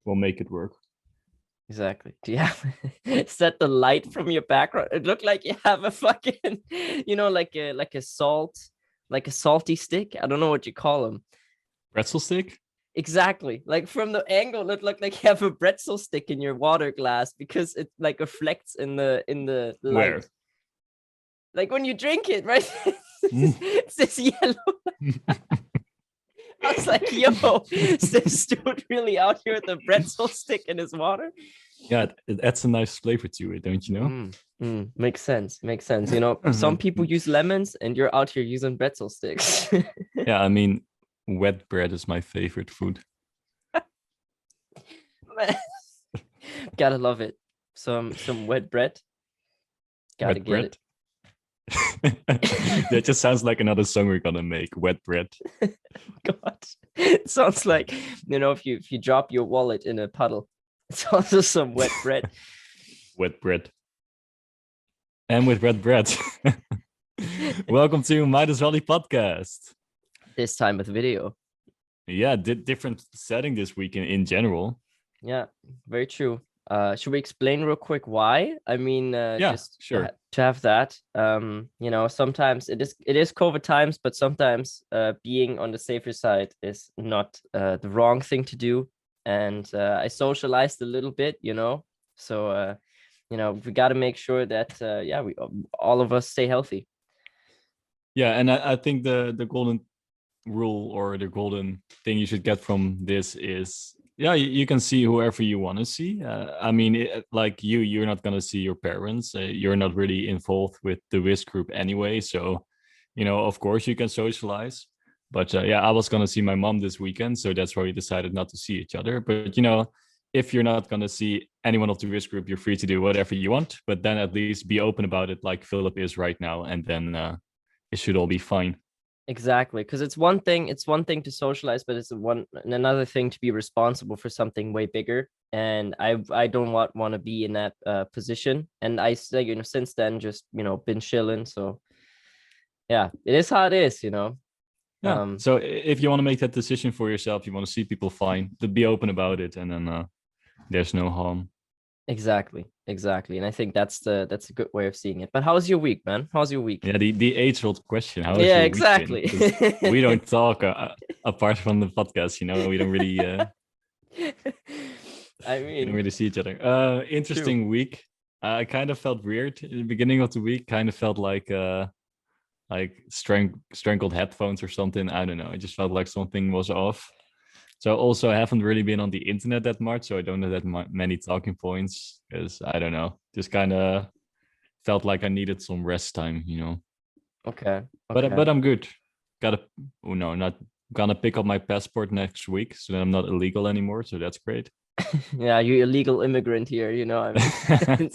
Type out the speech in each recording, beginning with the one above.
we'll make it work. Exactly. Do you have set the light from your background? It looked like you have a fucking, like a salty stick. I don't know what you call them. Pretzel stick? Exactly. Like from the angle, it looked like you have a pretzel stick in your water glass because it like reflects in the Where? light. Like when you drink it, right? It's this yellow. I was like, yo, is this dude really out here with a pretzel stick in his water? Yeah, it adds a nice flavor to it, don't you know? Makes sense. Makes sense. You know, some people use lemons and you're out here using pretzel sticks. Yeah, I mean, wet bread is my favorite food. Gotta love it. Some wet bread. Gotta Wet get bread. That just sounds like another song we're gonna make. Wet bread. it. God, it sounds like if you drop your wallet in a puddle, it's also some wet bread. Wet bread. And with red bread. Welcome to Midas Valley Podcast. This time with video. Yeah, different setting this week in general. Yeah, very true. Should we explain real quick why? I mean, just sure. To have that. Sometimes it is COVID times, but sometimes being on the safer side is not the wrong thing to do. And I socialized a little bit, so we got to make sure that we all of us stay healthy. Yeah, and I think the golden rule or the golden thing you should get from this is you can see whoever you want to see. I mean, like you're not going to see your parents. You're not really involved with the risk group anyway, so of course you can socialize. But I was going to see my mom this weekend, so that's why we decided not to see each other. But if you're not going to see anyone of the risk group, you're free to do whatever you want, but then at least be open about it like Philip is right now, and then it should all be fine. Exactly, because it's one thing to socialize, but it's another thing to be responsible for something way bigger. And I don't want to be in that position. And I say, since then, just been chilling. So yeah, it is how it is, Yeah. So if you want to make that decision for yourself, you want to see people fine, to be open about it, and then there's no harm. Exactly. And I think that's a good way of seeing it. But how's your week, man? How's your week? Yeah, the age-old question. How has Yeah, your exactly. week been? We don't talk apart from the podcast. We don't really. I mean, we don't really see each other. Interesting true. Week. I kind of felt weird at the beginning of the week. Kind of felt like strangled headphones or something. I don't know. I just felt like something was off. So also I haven't really been on the internet that much, so I don't have that many talking points, because I don't know, just kind of felt like I needed some rest time, Okay. But I'm good. Not gonna pick up my passport next week, so then I'm not illegal anymore, so that's great. Yeah, you're illegal immigrant here, I mean.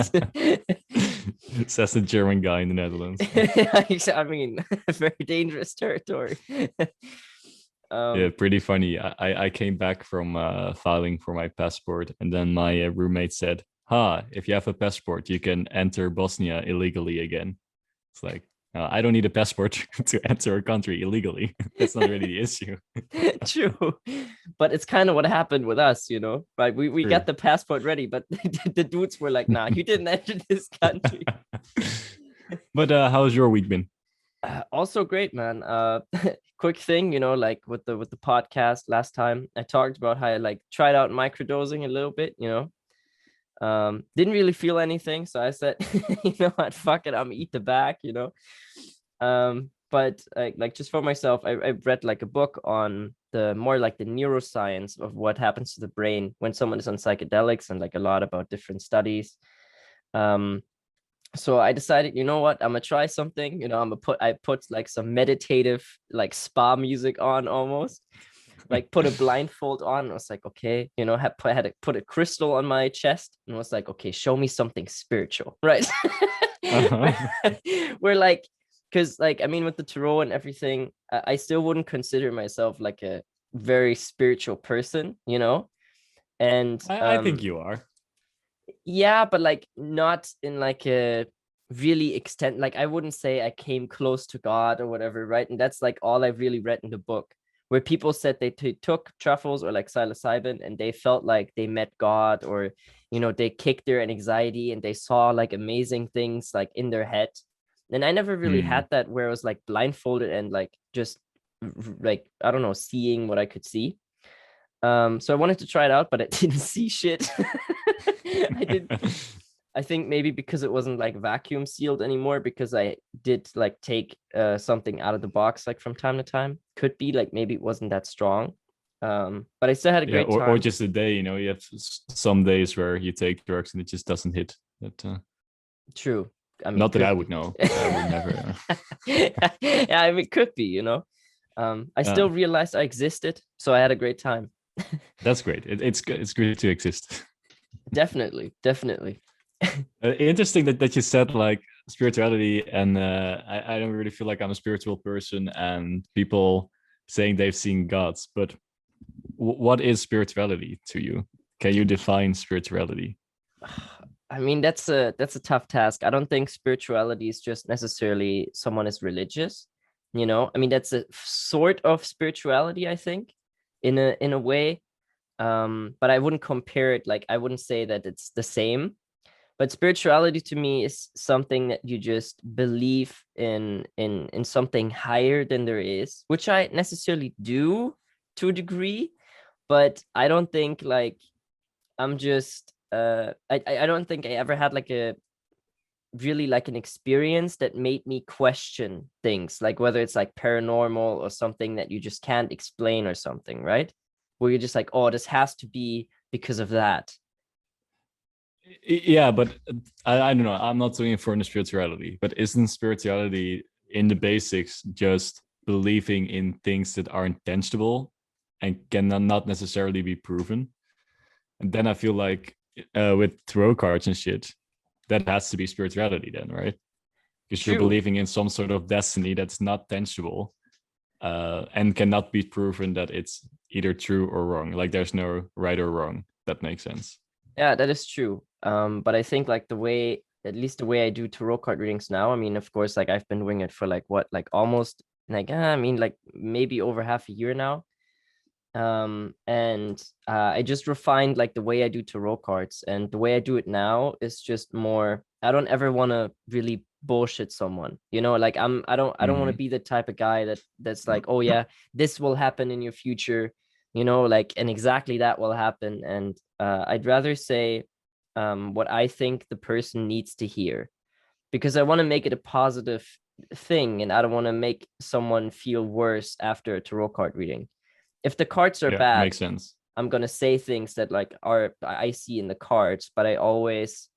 Says the German guy in the Netherlands. I mean, very dangerous territory. Yeah, pretty funny. I came back from filing for my passport, and then my roommate said, if you have a passport, you can enter Bosnia illegally again. It's like, I don't need a passport to enter a country illegally. That's not really the issue. True. But it's kind of what happened with us, right? We got the passport ready, but the dudes were like, nah, you didn't enter this country. But how's your week been? Also great, man. Quick thing, like with the podcast last time, I talked about how I like tried out microdosing a little bit, didn't really feel anything, so I said, what, fuck it, I'm eat the back, but like just for myself, I read like a book on the more like the neuroscience of what happens to the brain when someone is on psychedelics, and like a lot about different studies. So I decided, I'm gonna try something. I put like some meditative like spa music on, almost like put a blindfold on. I was like, okay, had to put a crystal on my chest, and was like, okay, show me something spiritual, right? We're like, because like, I mean, with the tarot and everything, I still wouldn't consider myself like a very spiritual person, and I think you are. Yeah, but like not in like a really extent, like I wouldn't say I came close to God or whatever, right? And that's like all I've really read in the book. where people said they took truffles or like psilocybin and they felt like they met God, or they kicked their anxiety and they saw like amazing things like in their head. And I never really Hmm. had that where I was like blindfolded and like just like, I don't know, seeing what I could see. So I wanted to try it out, but I didn't see shit. I did. I think maybe because it wasn't like vacuum sealed anymore, because I did like take something out of the box like from time to time. Could be like maybe it wasn't that strong. But I still had a Yeah, great or time. just a day. You have some days where you take drugs and it just doesn't hit. That True. I mean, not that I could would be. know. I would never. Yeah, I mean, could be. I still realized I existed, so I had a great time. That's great. It's good. It's good to exist. Definitely, definitely. Interesting that you said like spirituality, and I don't really feel like I'm a spiritual person, and people saying they've seen gods. But what is spirituality to you? Can you define spirituality? I mean, that's a tough task. I don't think spirituality is just necessarily someone is religious. I mean, that's a sort of spirituality, I think, in a way. But I wouldn't compare it, like I wouldn't say that it's the same. But spirituality to me is something that you just believe in something higher than there is, which I necessarily do to a degree, but I don't think like I'm just I don't think I ever had like a really like an experience that made me question things, like whether it's like paranormal or something that you just can't explain or something, right? Where you're just like, oh, this has to be because of that. Yeah, but I don't know. I'm not doing it for spirituality, but isn't spirituality in the basics just believing in things that aren't tangible and cannot not necessarily be proven? And then I feel like with tarot cards and shit, that has to be spirituality then, right? Because you're True. believing in some sort of destiny that's not tangible, and cannot be proven that it's either true or wrong. Like there's no right or wrong. That makes sense. Yeah, that is true. But I think like at least the way I do tarot card readings now, I mean, of course, like I've been doing it for like what, like almost like I mean, like maybe over half a year now. And I just refined like the way I do tarot cards, and the way I do it now is just more, I don't ever want to really bullshit someone, like I don't want to Mm-hmm. be the type of guy that's like, oh yeah, this will happen in your future, like, and exactly that will happen. And I'd rather say what I think the person needs to hear, because I want to make it a positive thing, and I don't want to make someone feel worse after a tarot card reading. If the cards are Yeah, bad, makes sense. I'm gonna say things that like are I see in the cards, but I always,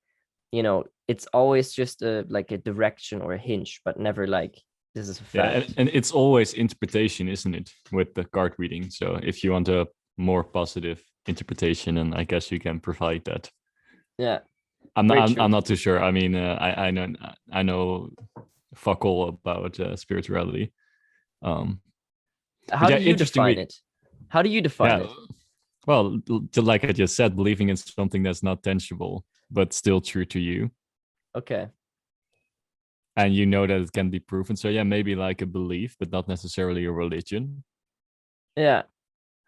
it's always just a like a direction or a hinge, but never like this is a Yeah, fact. and it's always interpretation, isn't it, with the card reading? So if you want a more positive interpretation, and I guess you can provide that. Yeah, I'm not. very I'm true. not too sure. I mean, I know fuck all about spirituality. Um, but How yeah, do you interesting. define it? How do you define Yeah, it? well, like I just said, believing in something that's not tangible but still true to you, Okay. and you know that it can be proven. So yeah, maybe like a belief, but not necessarily a religion. Yeah.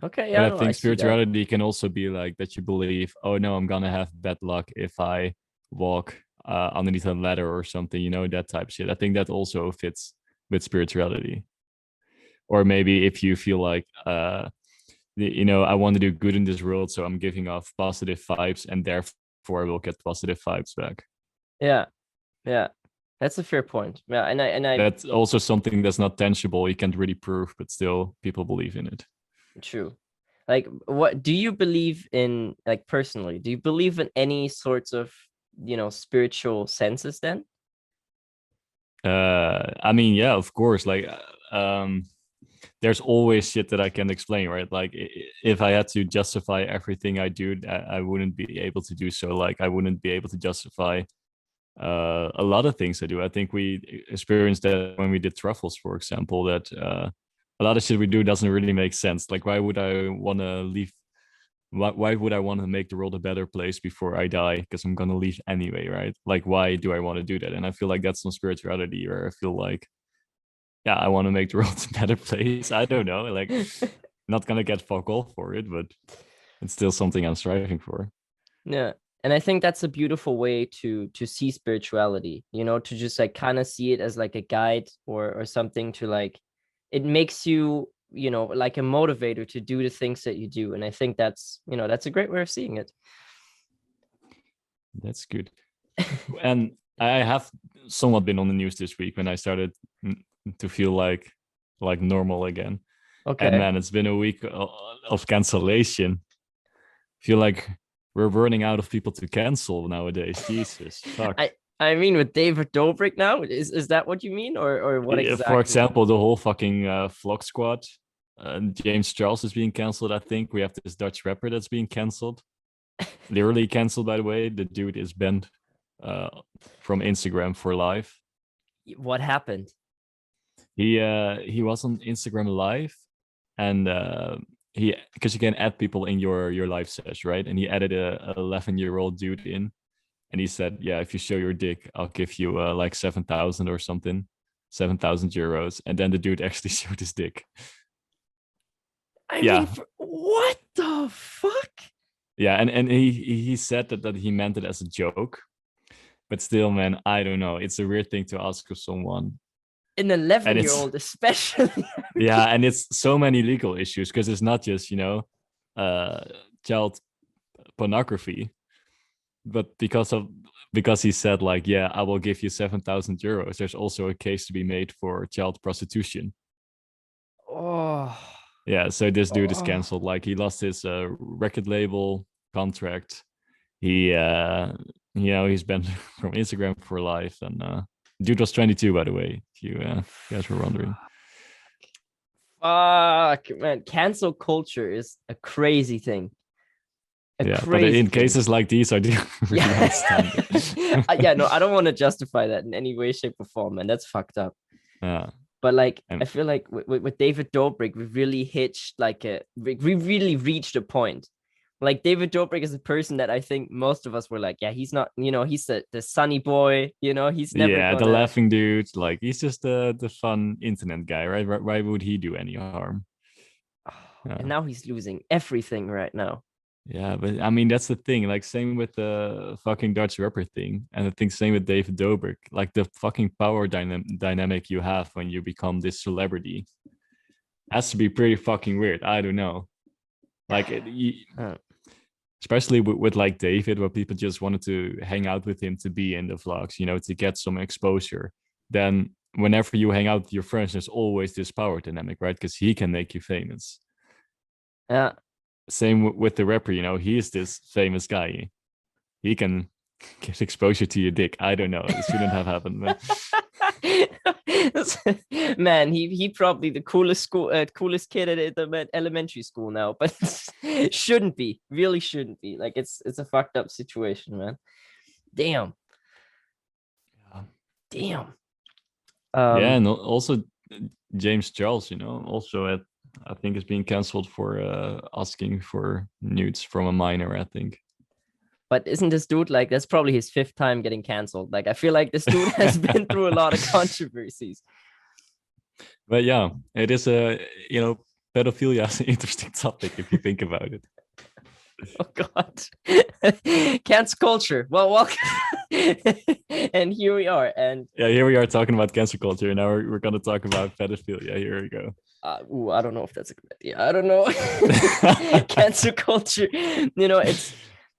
Okay. But Yeah, I no, I think see that. spirituality can also be like that you believe, oh no, I'm gonna have bad luck if I walk underneath a ladder or something, that type of shit. I think that also fits with spirituality. Or maybe if you feel like, I want to do good in this world, so I'm giving off positive vibes, and therefore I will get positive vibes back. Yeah. Yeah. That's a fair point. Yeah, and I That's also something that's not tangible. You can't really prove, but still people believe in it. true. Like, what do you believe in, like, personally? Do you believe in any sorts of, spiritual senses then? I mean, yeah, of course. Like, there's always shit that I can explain, right? Like, if I had to justify everything I do, I wouldn't be able to do so. Like, I wouldn't be able to justify a lot of things I do. I think we experienced that when we did truffles, for example, that a lot of shit we do doesn't really make sense. Like, why would I want to leave? Why would I want to make the world a better place before I die? Because I'm gonna leave anyway, right? Like, why do I want to do that? And I feel like that's some spirituality, or I feel like yeah, I want to make the world a better place. I don't know, like, not gonna get fuck all for it, but it's still something I'm striving for. Yeah. And I think that's a beautiful way to see spirituality, you know, to just like kind of see it as like a guide or something to like, it makes you, you know, like a motivator to do the things that you do. And I think that's, you know, that's a great way of seeing it. That's good. And I have somewhat been on the news this week when I started to feel like normal again. And Okay. man, it's been a week of cancellation. Feel like we're running out of people to cancel nowadays. Jesus, fuck. I mean, with David Dobrik now, is that what you mean, or what For exactly? example, the whole fucking Vlog Squad. James Charles is being cancelled. I think we have this Dutch rapper that's being cancelled. Literally cancelled, by the way. The dude is banned uh, from Instagram for life. What happened? He was on Instagram live, and he because you can add people in your live sesh, right? And he added a 11-year-old dude in, and he said, "Yeah, if you show your dick, I'll give you like 7,000 or something, 7,000 euros." And then the dude actually showed his dick. I mean, Yeah, what the fuck? yeah, and he said that he meant it as a joke, but still, man, I don't know. It's a weird thing to ask of someone, An and 11-year-old, especially. yeah, and it's so many legal issues because it's not just uh, child pornography, but because he said like, yeah, I will give you 7,000 euros. There's also a case to be made for child prostitution. Oh, Yeah, so this dude is oh. canceled. Like he lost his record label contract. He he's banned from Instagram for life. And dude was 22, by the way, if you guys were wondering. Fuck, man. Cancel culture is a crazy thing. A Yeah, but crazy in thing. cases like these, I do really Yeah. understand it. Yeah, no, I don't want to justify that in any way, shape, or form, man. That's fucked up. Yeah, But like, I and feel like with David Dobrik, we really hitched like we really reached a point. Like David Dobrik is a person that I think most of us were like, yeah, he's not, you know, he's the sunny boy, you know, he's never yeah, the gonna. laughing dude, like he's just the fun internet guy, right? Why would he do any harm? And Yeah. now he's losing everything right now. Yeah, but I mean that's the thing. Like same with the fucking Dutch rapper thing, and I think same with David Dobrik. Like the fucking power dynamic you have when you become this celebrity has to be pretty fucking weird. I don't know. Like especially with like David, where people just wanted to hang out with him to be in the vlogs, to get some exposure. Then whenever you hang out with your friends, there's always this power dynamic, right? Because he can make you famous. Yeah. Same with the rapper, he's this famous guy. He can get exposure to your dick. I don't know. It shouldn't have happened. Man, he probably the coolest kid at the elementary school now, but shouldn't be. Really shouldn't be. Like it's a fucked up situation, man. Damn. Damn. Yeah, and also James Charles, also I think is being cancelled for asking for nudes from a minor, I think. But isn't this dude like that's probably his 5th time getting canceled? Like I feel like this dude has been through a lot of controversies. But yeah, it is pedophilia is an interesting topic if you think about it. Oh God. Cancel culture. Well, welcome. And here we are. And yeah, here we are talking about cancel culture. And now we're gonna talk about pedophilia. Here we go. I don't know if that's a good idea. I don't know. Cancel culture.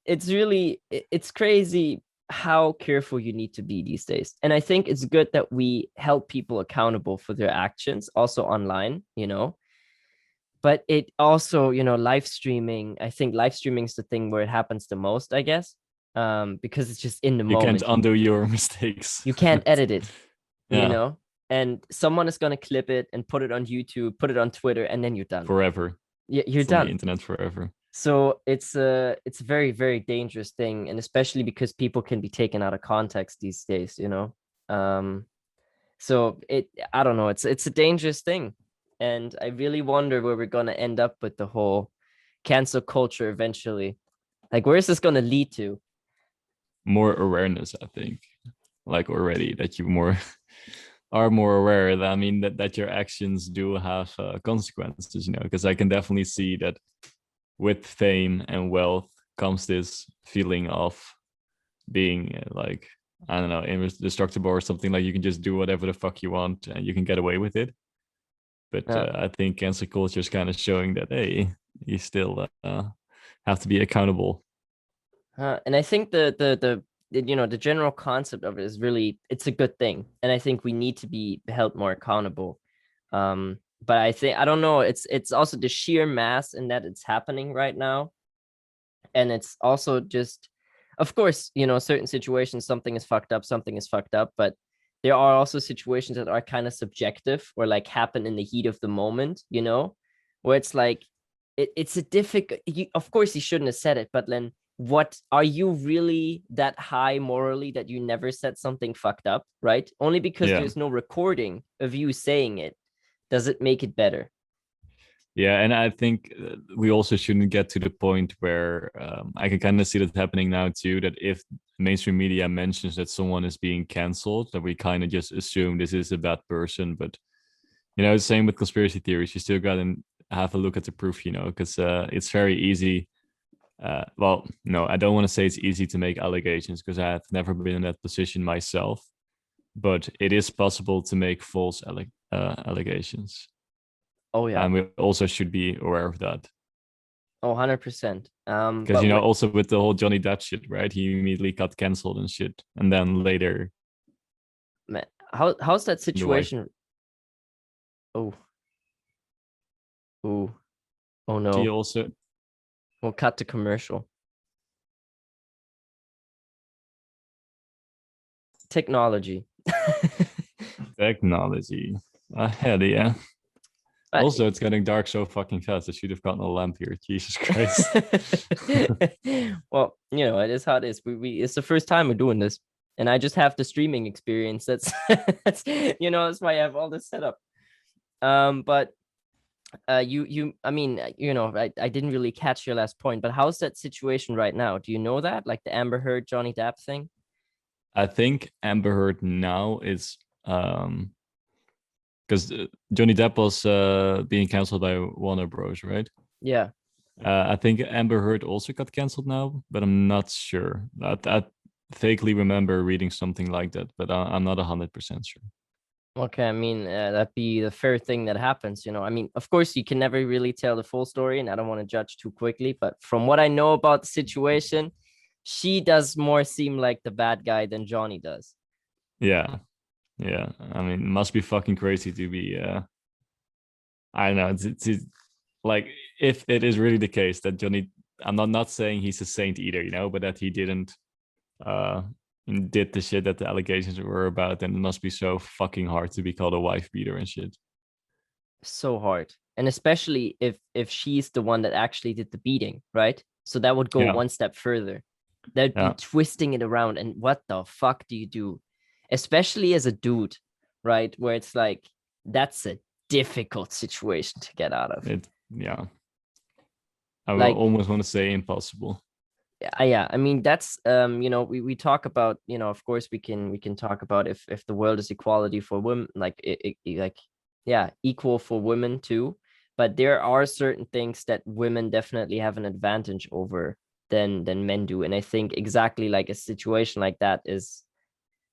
It's really it's crazy how careful you need to be these days. And I think it's good that we help people accountable for their actions also online, but it also, live streaming, I think live streaming is the thing where it happens the most, I guess, because it's just in the you moment. Can't undo your mistakes. You can't edit it, yeah. And someone is going to clip it and put it on YouTube, put it on Twitter, and then you're done. Forever. You're it's done. on the internet forever. So it's a very, very dangerous thing. And especially because people can be taken out of context these days, so I don't know, it's a dangerous thing. And I really wonder where we're going to end up with the whole cancel culture eventually. Like, where is this going to lead to? More awareness, I think. Like already that you more are more aware that, I mean, that your actions do have consequences, because I can definitely see that with fame and wealth comes this feeling of being like, I don't know, indestructible or something. Like you can just do whatever the fuck you want and you can get away with it. But Yeah. I think cancel culture is kind of showing that, hey, you still have to be accountable. And I think the general concept of it is really, it's a good thing, and I think we need to be held more accountable. But I don't know, it's also the sheer mass in that it's happening right now, and it's also just, of course, certain situations, something is fucked up, but there are also situations that are kind of subjective or like happen in the heat of the moment, where it's like it's a difficult, of course he shouldn't have said it, but then what, are you really that high morally that you never said something fucked up, right? Only because Yeah. there's no recording of you saying it does it make it better. Yeah, and I think we also shouldn't get to the point where I can kind of see that happening now too. That if mainstream media mentions that someone is being canceled, that we kind of just assume this is a bad person. But same with conspiracy theories. You still got to have a look at the proof, because it's very easy. Well, no, I don't want to say it's easy to make allegations because I've never been in that position myself. But it is possible to make false allegations. Oh yeah. And we also should be aware of that. Oh, 100%. Because, also with the whole Johnny Depp shit, right? He immediately got canceled and shit. And then later, man, how's that the wife. situation? Oh, oh, oh She no. also, We'll cut to commercial. Technology. technology. Hell yeah. Uh, Also, it's getting dark so fucking fast. I should have gotten a lamp here. Jesus Christ. well, it is how it is. We it's the first time we're doing this, and I just have the streaming experience. That's why I have all this set up. But I mean, I didn't really catch your last point, but how's that situation right now? Do you know that, like the Amber Heard Johnny Depp thing? I think Amber Heard now is because Johnny Depp was being canceled by Warner Bros, right? Yeah. I think Amber Heard also got canceled now, but I'm not sure. I vaguely remember reading something like that, but I'm not 100% sure. Okay, I mean, that'd be the fair thing that happens. I mean, of course, you can never really tell the full story, and I don't want to judge too quickly. But from what I know about the situation, she does more seem like the bad guy than Johnny does. Yeah, yeah. I mean, it must be fucking crazy to be. I don't know. It's like if it is really the case that Johnny, I'm not saying he's a saint either, but that he didn't uh did the shit that the allegations were about, then it must be so fucking hard to be called a wife beater and shit. So hard, and especially if she's the one that actually did the beating, right? So that would go Yeah, one step further. That'd be yeah. twisting it around, and what the fuck do you do, especially as a dude, right? Where it's like that's a difficult situation to get out of. Yeah. I will Like, almost want to say impossible. yeah, I mean, that's we talk about, of course we can talk about if the world is equality for women, like like, yeah, equal for women too, but there are certain things that women definitely have an advantage over than men do, and I think exactly like a situation like that is,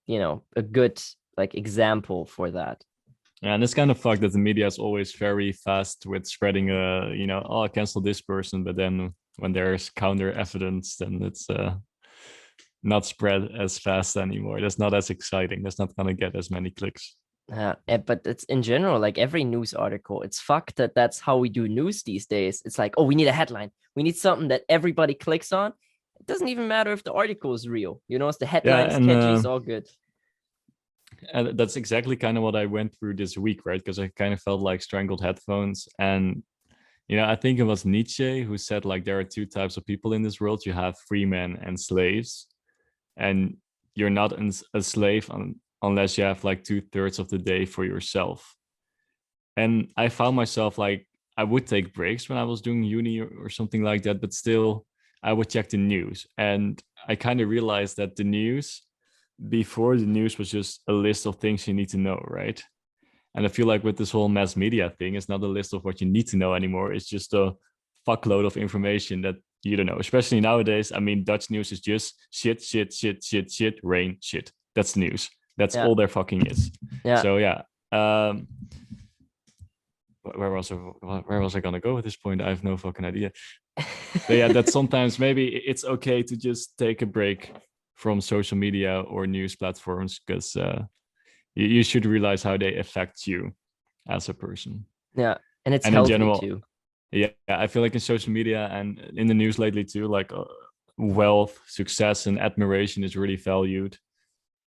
a good like example for that. Yeah, and it's kind of fucked that the media is always very fast with spreading oh, cancel this person, but then when there's counter evidence, then it's not spread as fast anymore. That's not as exciting. That's not gonna get as many clicks. But it's in general, like every news article, it's fucked that that's how we do news these days. It's like, oh, we need a headline. We need something that everybody clicks on. It doesn't even matter if the article is real. It's the Yeah, headlines and catchy, it's all good. that's exactly kind of what I went through this week, right? Because I kind of felt like strangled headphones. And I think it was Nietzsche who said, like, there are two types of people in this world. You have free men and slaves, and you're not a slave unless you have like 2/3 of the day for yourself. And I found myself like, I would take breaks when I was doing uni or something like that, but still I would check the news. And I kind of realized that the news before the news was just a list of things you need to know, right? And I feel like with this whole mass media thing, it's not a list of what you need to know anymore. It's just a fuckload of information that you don't know. Especially nowadays. I mean, Dutch news is just shit, shit, shit, shit, shit, rain, shit. That's the news. That's all there fucking is. Yeah. So yeah. Where was I gonna go at this point? I have no fucking idea. But yeah, that sometimes maybe it's okay to just take a break from social media or news platforms, because you should realize how they affect you as a person. Yeah, and it's And in healthy general, too. Yeah, I feel like in social media and in the news lately too, like wealth, success, and admiration is really valued.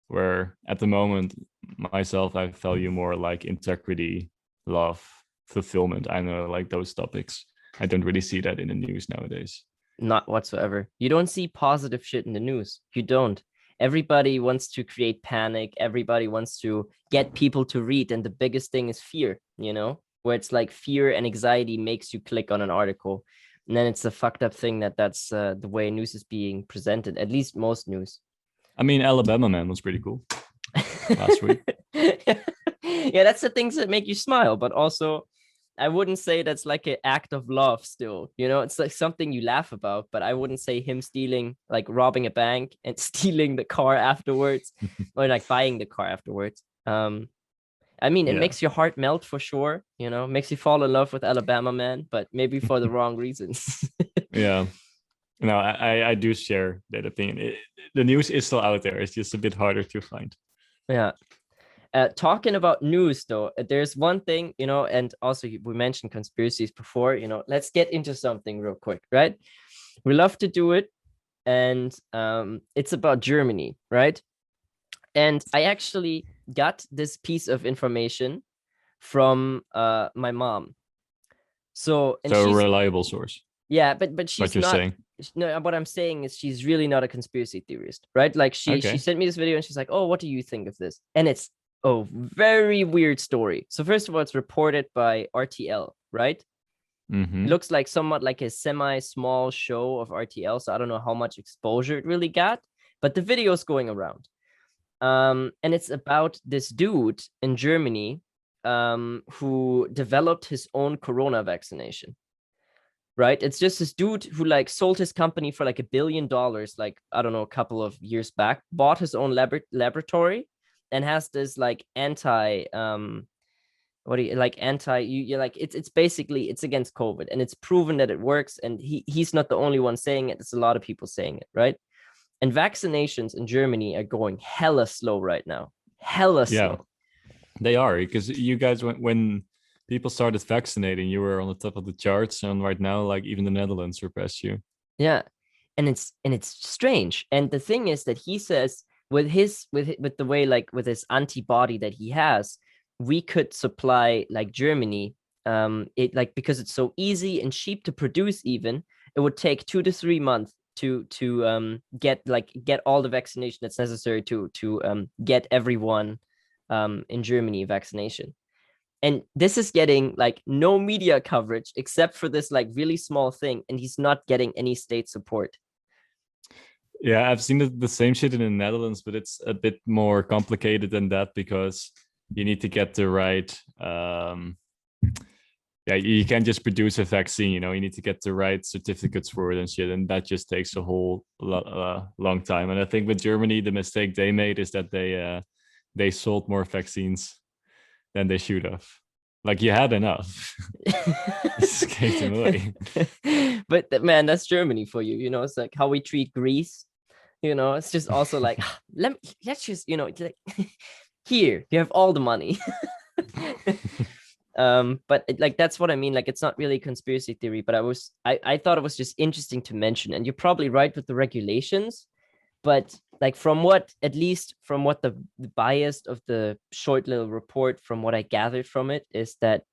Where at the moment, myself, I value more like integrity, love, fulfillment. I know, like those topics. I don't really see that in the news nowadays. Not whatsoever. You don't see positive shit in the news. You don't. Everybody wants to create panic. Everybody wants to get people to read. And the biggest thing is fear, where it's like fear and anxiety makes you click on an article. And then it's a fucked up thing that's the way news is being presented, at least most news. I mean, Alabama Man was pretty cool last week. Yeah, that's the things that make you smile, but also I wouldn't say that's like an act of love still. It's like something you laugh about, but I wouldn't say him stealing, like robbing a bank and stealing the car afterwards or like buying the car afterwards. I mean, it makes your heart melt for sure, makes you fall in love with Alabama Man, but maybe for the wrong reasons. Yeah. No, I do share that opinion. The news is still out there. It's just a bit harder to find. Yeah. Talking about news, though, there's one thing, and also we mentioned conspiracies before, let's get into something real quick, right? We love to do it. And it's about Germany, right? And I actually got this piece of information from my mom. So she's a reliable source. Yeah, but she's what you're not saying. No, what I'm saying is she's really not a conspiracy theorist, right? Like she sent me this video and she's like, oh, what do you think of this? And it's a very weird story. So first of all, it's reported by RTL, right? Mm-hmm. It looks like somewhat like a semi-small show of RTL, so I don't know how much exposure it really got, but the video is going around. And it's about this dude in Germany who developed his own corona vaccination. Right, it's just this dude who like sold his company for like $1 billion, like I don't know, a couple of years back, bought his own laboratory, and has this like anti it's basically it's against COVID, and it's proven that it works, and he's not the only one saying it. It's a lot of people saying it, right? And vaccinations in Germany are going hella slow right now, slow. They are, because you guys when people started vaccinating, you were on the top of the charts, and right now, like even the Netherlands surpassed you. Yeah, and it's strange. And the thing is that he says with the way, like with his antibody that he has, we could supply like Germany. It like because it's so easy and cheap to produce, even it would take 2 to 3 months to get all the vaccination that's necessary to get everyone in Germany vaccination. And this is getting like no media coverage except for this like really small thing. And he's not getting any state support. Yeah, I've seen the same shit in the Netherlands, but it's a bit more complicated than that, because you need to get the right... you can't just produce a vaccine, you need to get the right certificates for it and shit. And that just takes a whole long time. And I think with Germany, the mistake they made is that they sold more vaccines than they should have. Like, you had enough. Just gave them away. But man, that's Germany for you. It's like how we treat Greece. It's just also like let's just like, here you have all the money. But like that's what I mean. Like, it's not really conspiracy theory, but I thought it was just interesting to mention. And you're probably right with the regulations, but like at least from what the bias of the short little report, from what I gathered from it, is that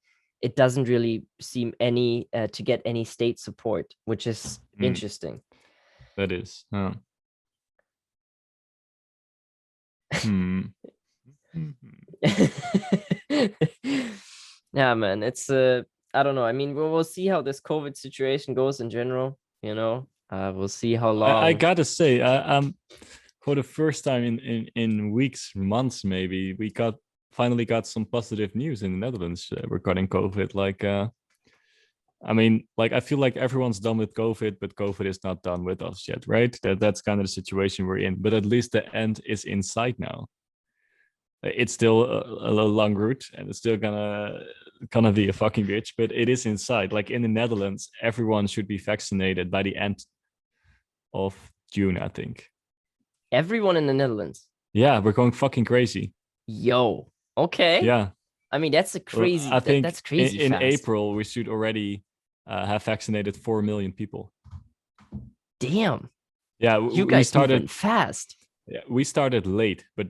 it doesn't really seem to get any state support, which is interesting. That is. Yeah, man, it's I don't know. I mean, we'll see how this COVID situation goes in general. We'll see how long. I gotta say, for the first time in weeks, months, maybe we finally got some positive news in the Netherlands regarding COVID. Like, I mean, like I feel like everyone's done with COVID, but COVID is not done with us yet, right? That's kind of the situation we're in. But at least the end is in sight now. It's still a long route, and it's still gonna be a fucking bitch, but it is in sight. Like in the Netherlands, everyone should be vaccinated by the end of June, I think. Everyone in the Netherlands. Yeah, we're going fucking crazy. Yo. Okay. Yeah. I mean, that's a Well, crazy. I think That's crazy in fast. April we should already have vaccinated 4 million people. Damn. Yeah, You we guys started moving fast. Yeah, we started late, but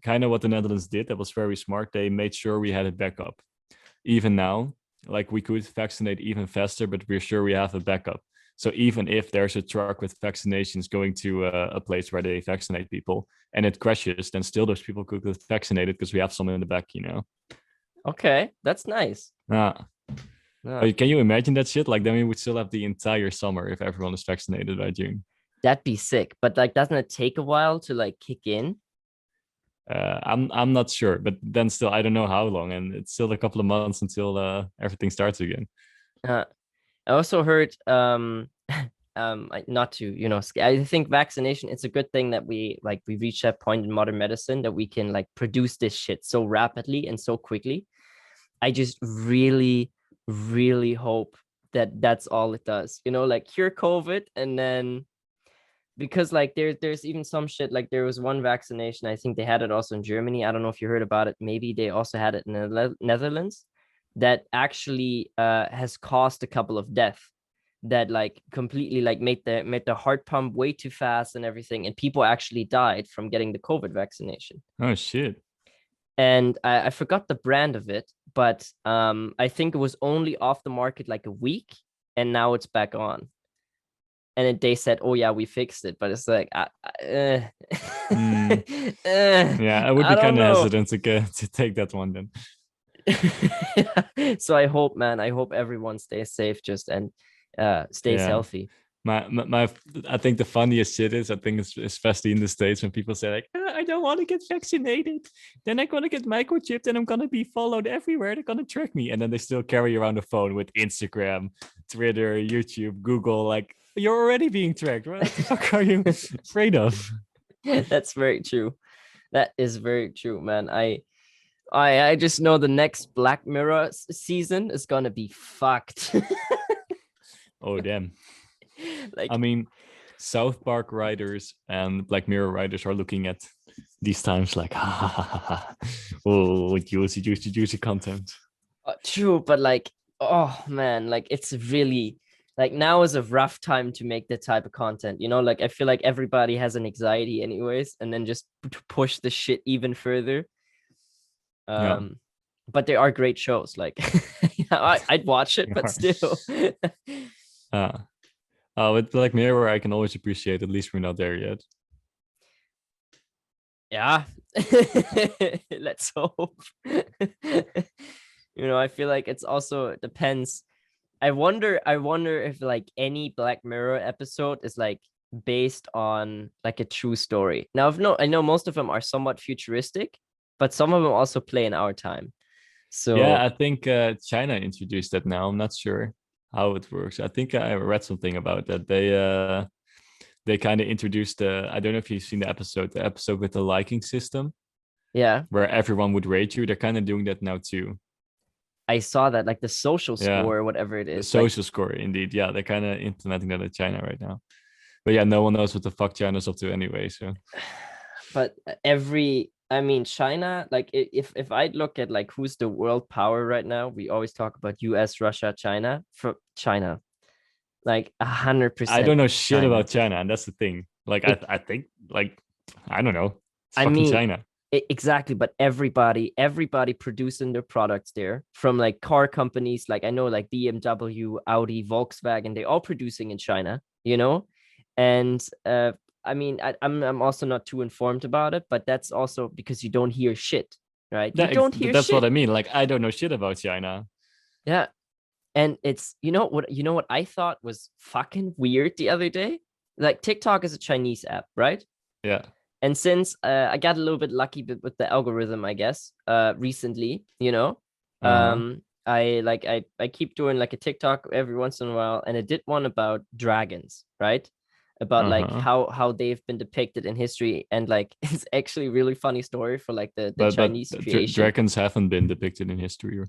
kind of what the Netherlands did that was very smart. They made sure we had a backup. Even now, like we could vaccinate even faster, but we're sure we have a backup. So even if there's a truck with vaccinations going to a place where they vaccinate people and it crashes, then still those people could get vaccinated because we have some in the back, you know. Okay, that's nice. Ah. Ah, Can you imagine that shit? Like then we would still have the entire summer if everyone is vaccinated by June. that'd be sick. But like, doesn't it take a while to like kick in? I'm not sure, but then still I don't know how long, and it's still a couple of months until everything starts again. Uh, I also heard not to, I think vaccination, it's a good thing that we reached that point in modern medicine that we can like produce this shit so rapidly and so quickly. I just really, really hope that that's all it does, like cure COVID. And then because like there's even some shit, like there was one vaccination, I think they had it also in Germany, I don't know if you heard about it, maybe they also had it in the Netherlands, that actually has caused a couple of deaths, that like completely like made the heart pump way too fast and everything, and people actually died from getting the COVID vaccination. Oh shit! And I forgot the brand of it, but I think it was only off the market like a week, and now it's back on. And they said, "Oh yeah, we fixed it," but it's like, Mm, yeah, I would I be don't kind of know. hesitant to take that one then. So I hope, man, I hope everyone stays safe, just and stays Yeah. healthy. My I think the funniest shit is I think it's especially in the States when people say like I don't want to get vaccinated, then I'm gonna get microchipped and I'm gonna be followed everywhere, they're gonna track me, and then they still carry around a phone with Instagram, Twitter, YouTube, Google. Like you're already being tracked. What the fuck are you afraid of? That's very true. That is very true, man. I just know the next Black Mirror season is gonna be fucked. Oh damn. Like, I mean, South Park writers and Black Mirror writers are looking at these times like, ha ha ha ha, ha. Oh, juicy content. true, but like, oh man, like it's really like now is a rough time to make that type of content. Like I feel like everybody has an anxiety anyways, and then just to push the shit even further. Yeah. But there are great shows. Like, I'd watch it, but still. Uh, with Black Mirror, I can always appreciate. At least we're not there yet. Yeah. Let's hope. I feel like it's also it depends. I wonder if like any Black Mirror episode is like based on like a true story. Now, if no, I know most of them are somewhat futuristic, but some of them also play in our time. Yeah, So I think China introduced that now. I'm not sure how it works. I think I read something about that. They kind of introduced I don't know if you've seen the episode with the liking system yeah, where everyone would rate you. They're kind of doing that now too. I saw that, like the social Yeah, score or whatever it the is. Like, social score, indeed. Yeah, they're kind of implementing that in China right now. But yeah, no one knows what the fuck China's up to anyway. So but I mean, China, like if I'd look at like who's the world power right now, we always talk about US, Russia, China. For China, like I 100% don't know shit China. about China, and that's the thing. Like It, I think like I don't know. It's I fucking mean, China. exactly, but everybody producing their products there, from like car companies, like I know like BMW, Audi, Volkswagen, they all producing in China. And I mean, I'm also not too informed about it, but that's also because you don't hear shit, right? You don't hear That's what shit. I mean. Like I don't know shit about China. Yeah. And it's you know what I thought was fucking weird the other day? Like TikTok is a Chinese app, right? Yeah. And since I got a little bit lucky with the algorithm, I guess, recently, Uh-huh. I keep doing like a TikTok every once in a while, and I did one about dragons, right? About like Uh-huh. how they've been depicted in history, and like it's actually a really funny story for like the But Chinese creation. dragons haven't been depicted in history.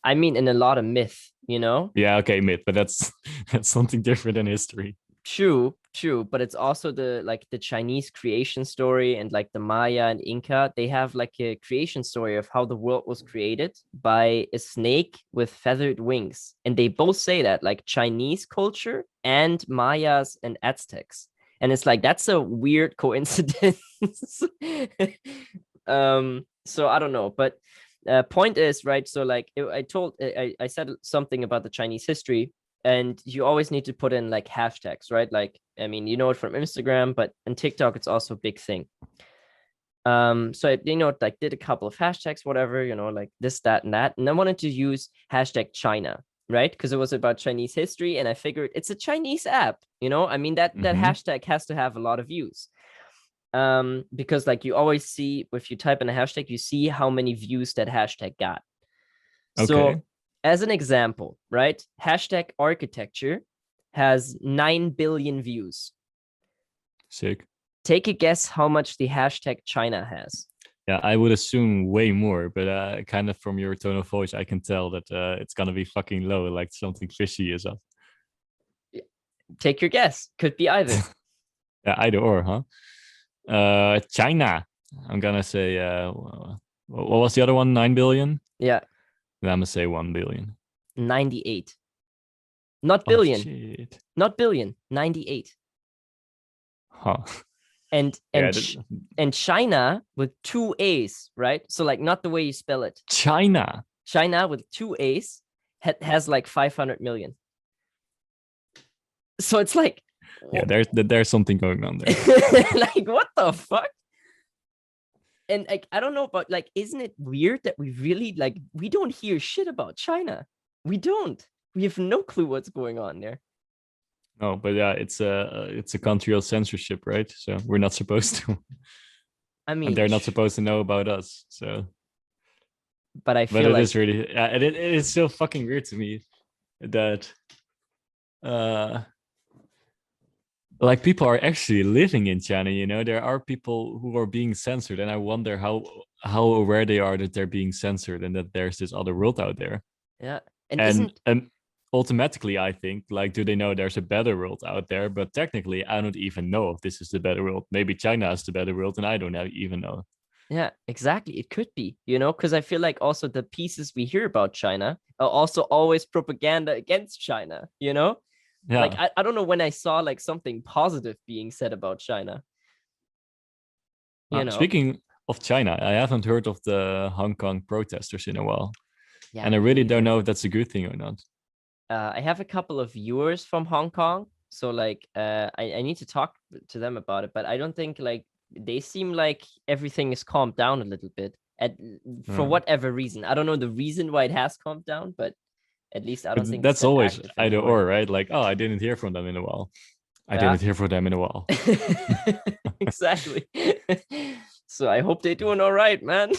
I mean, in a lot of myth. Yeah, okay, myth, but that's that's something different than history. True, but it's also the Chinese creation story, and like the Maya and Inca, they have like a creation story of how the world was created by a snake with feathered wings. And they both say that, like Chinese culture and Mayas and Aztecs. And it's like that's a weird coincidence. So I don't know, but point is, right, so like I said something about the Chinese history, and you always need to put in like hashtags, right? Like, I mean, you know it from Instagram, but in TikTok it's also a big thing. So I, like did a couple of hashtags, whatever, like this, that, and that, and I wanted to use hashtag China, right? Because it was about Chinese history, and I figured it's a Chinese app, I mean, that Mm-hmm. hashtag has to have a lot of views. Because like you always see, if you type in a hashtag, you see how many views that hashtag got. So Okay. as an example, right? Hashtag architecture has 9 billion views. Sick. Take a guess how much the hashtag China has. Yeah, I would assume way more, but kind of from your tone of voice, I can tell that it's gonna be fucking low, like something fishy is up. Take your guess. Could be either. Yeah, either or, huh? China. I'm gonna say what was the other one? 9 billion? Yeah, Then I'm gonna say 1 billion. 98. Not Oh billion. shit. Not billion. 98. Huh. And Yeah, and China with two A's, right? So like not the way you spell it. China. China with two A's has like 500 million. So it's like, Yeah, there's something going on there. like what the fuck? And like I don't know, but like, isn't it weird that we really like we don't hear shit about China? We don't. We have no clue what's going on there. No, but yeah, it's a country of censorship, right? So we're not supposed to, I and mean, they're not supposed to know about us. So, but I but feel it like, is really, it is so fucking weird to me that uh like people are actually living in China. There are people who are being censored, and I wonder how aware they are that they're being censored and that there's this other world out there. yeah. And And isn't automatically, I think, like, do they know there's a better world out there? But technically, I don't even know if this is the better world. Maybe China is the better world, and I don't even know. Yeah, exactly. It could be, because I feel like also the pieces we hear about China are also always propaganda against China. Like Yeah. I don't know when I saw like something positive being said about China, you know? Speaking of China, I haven't heard of the Hong Kong protesters in a while, Yeah, and I me really don't neither. know if that's a good thing or not. I have a couple of viewers from Hong Kong, so like I need to talk to them about it, but I don't think like they seem like everything is calmed down a little bit for Uh, whatever reason. I don't know the reason why it has calmed down, but at least I don't but think it's that's that always active either anymore. or, right? Like, oh, I didn't hear from them in a while. I Yeah. didn't hear from them in a while. Exactly. So I hope they're doing all right, man.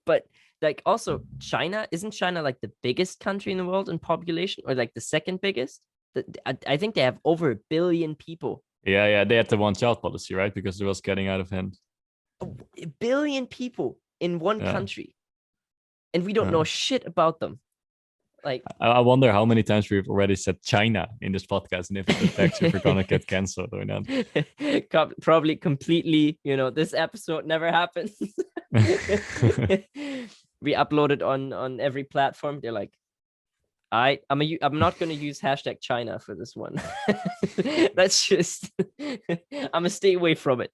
But like also China, isn't China like the biggest country in the world in population, or like the second biggest? I think they have over 1 billion people. Yeah, they had the one child policy, right? Because it was getting out of hand. A billion people in one Yeah. country, and we don't know Yeah. shit about them. Like, I wonder how many times we've already said China in this podcast, and if it affects if we're gonna get canceled or not. probably completely, this episode never happened. We upload it on every platform. They're like, I'm not gonna use hashtag China for this one. That's just I'm gonna stay away from it.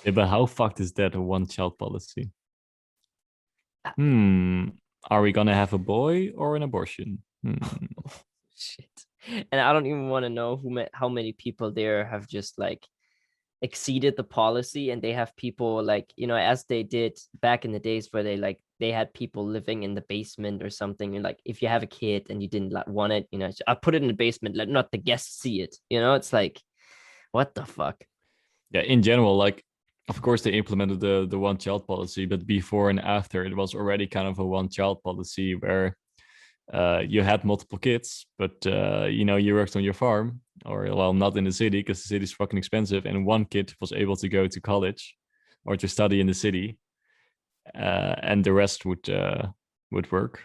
Yeah, but how fucked is that, a one child policy? Uh, Are we gonna have a boy or an abortion? Shit. And I don't even want to know how many people there have just like exceeded the policy, and they have people like, as they did back in the days where they had people living in the basement or something, and like if you have a kid and you didn't want it, I put it in the basement, let not the guests see it. It's like What the fuck? Yeah, in general, like of course they implemented the one child policy, but before and after it was already kind of a one child policy where you had multiple kids, but you worked on your farm, or well, not in the city because the city is fucking expensive, and one kid was able to go to college or to study in the city, and the rest would work.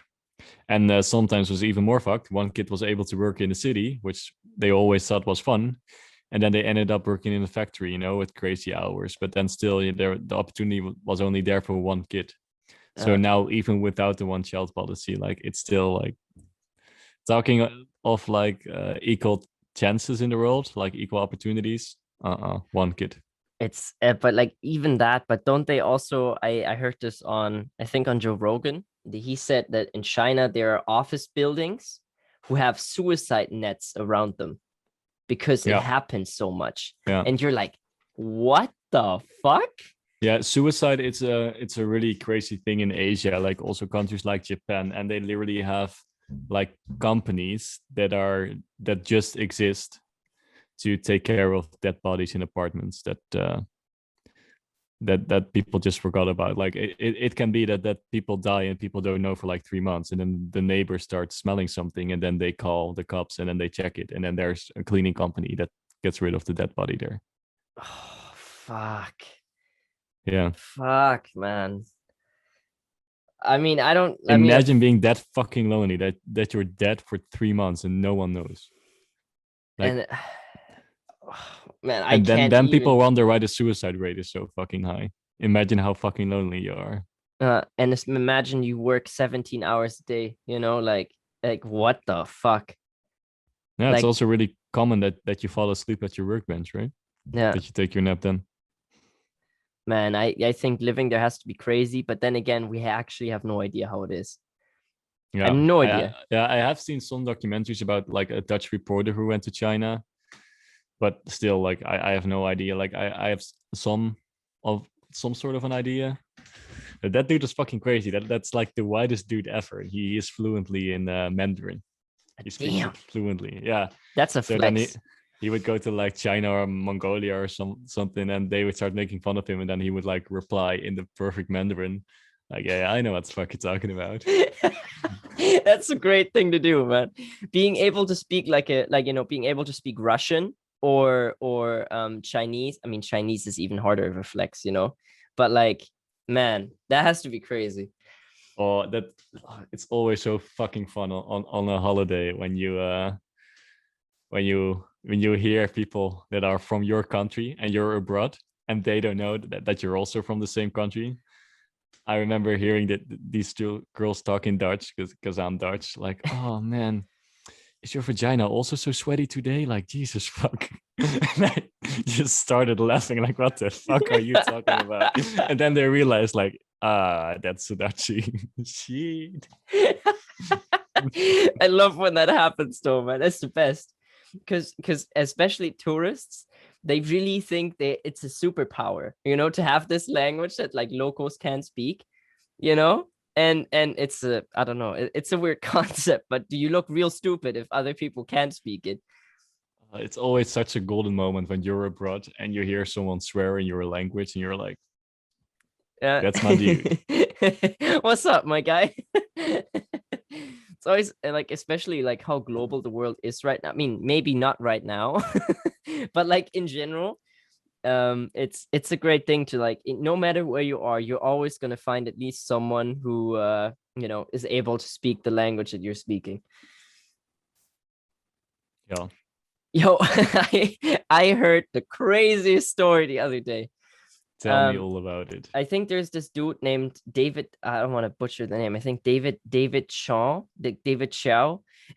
And sometimes was even more fucked. One kid was able to work in the city, which they always thought was fun, and then they ended up working in a factory, with crazy hours. But then still, the opportunity was only there for one kid. So now, even without the one child policy, like it's still like talking of like equal chances in the world, like equal opportunities. One kid. It's but like even that, but don't they also, I heard this on, I think on Joe Rogan. He said that in China there are office buildings who have suicide nets around them because it Yeah, happens so much. yeah, And you're like, what the fuck? yeah. Suicide. It's a really crazy thing in Asia, like also countries like Japan, and they literally have like companies that just exist to take care of dead bodies in apartments that people just forgot about. Like it can be that people die and people don't know for like 3 months, and then the neighbors start smelling something, and then they call the cops, and then they check it, and then there's a cleaning company that gets rid of the dead body there. Oh, fuck. Yeah. Fuck, man. I mean, I mean, Imagine being that fucking lonely that you're dead for 3 months and no one knows. Like, and man, I and then can't then even. people wonder why the suicide rate is so fucking high. Imagine how fucking lonely you are. And imagine you work 17 hours a day, like what the fuck? Yeah, it's Like, also really common that you fall asleep at your workbench, right? yeah, That you take your nap then. man, I think living there has to be crazy, but then again, we actually have no idea how it is. I have Yeah, no I idea. yeah I have seen some documentaries about like a Dutch reporter who went to China, but still, like I have no idea. Like I have some sort of an idea. But that dude is fucking crazy. That's like the widest dude ever. He is fluently in Mandarin. He speaks Damn, it fluently. Yeah. that's a So then flex. he would go to like China or Mongolia or something, and they would start making fun of him, and then he would like reply in the perfect Mandarin, like, "Yeah, I know what the fuck you're talking about." That's a great thing to do, man. Being able to speak being able to speak Russian or Chinese. I mean, Chinese is even harder of a flex. But like, man, that has to be crazy. Or that it's always so fucking fun on a holiday when you hear people that are from your country and you're abroad and they don't know that you're also from the same country. I remember hearing that these two girls talk in Dutch because I'm Dutch. Like, oh man, is your vagina also so sweaty today? Like, Jesus fuck. And I just started laughing, like, what the fuck are you talking about? And then they realized, like, that's Sudachi. Shit. I love when that happens though, man. That's the best. Because especially tourists, they really think it's a superpower, to have this language that like locals can't speak, you know? And it's a, I don't know, it's a weird concept, but do you look real stupid if other people can't speak it? It's always such a golden moment when you're abroad and you hear someone swear in your language and you're like, Yeah. that's my dude. What's up, my guy? It's always like, especially like how global the world is right now. I mean, maybe not right now, but like in general, it's a great thing to like, no matter where you are, you're always going to find at least someone who is able to speak the language that you're speaking. Yeah. Yo, I heard the craziest story the other day. Tell me um all about it. I think there's this dude named David. I don't want to butcher the name. I think David David Chow.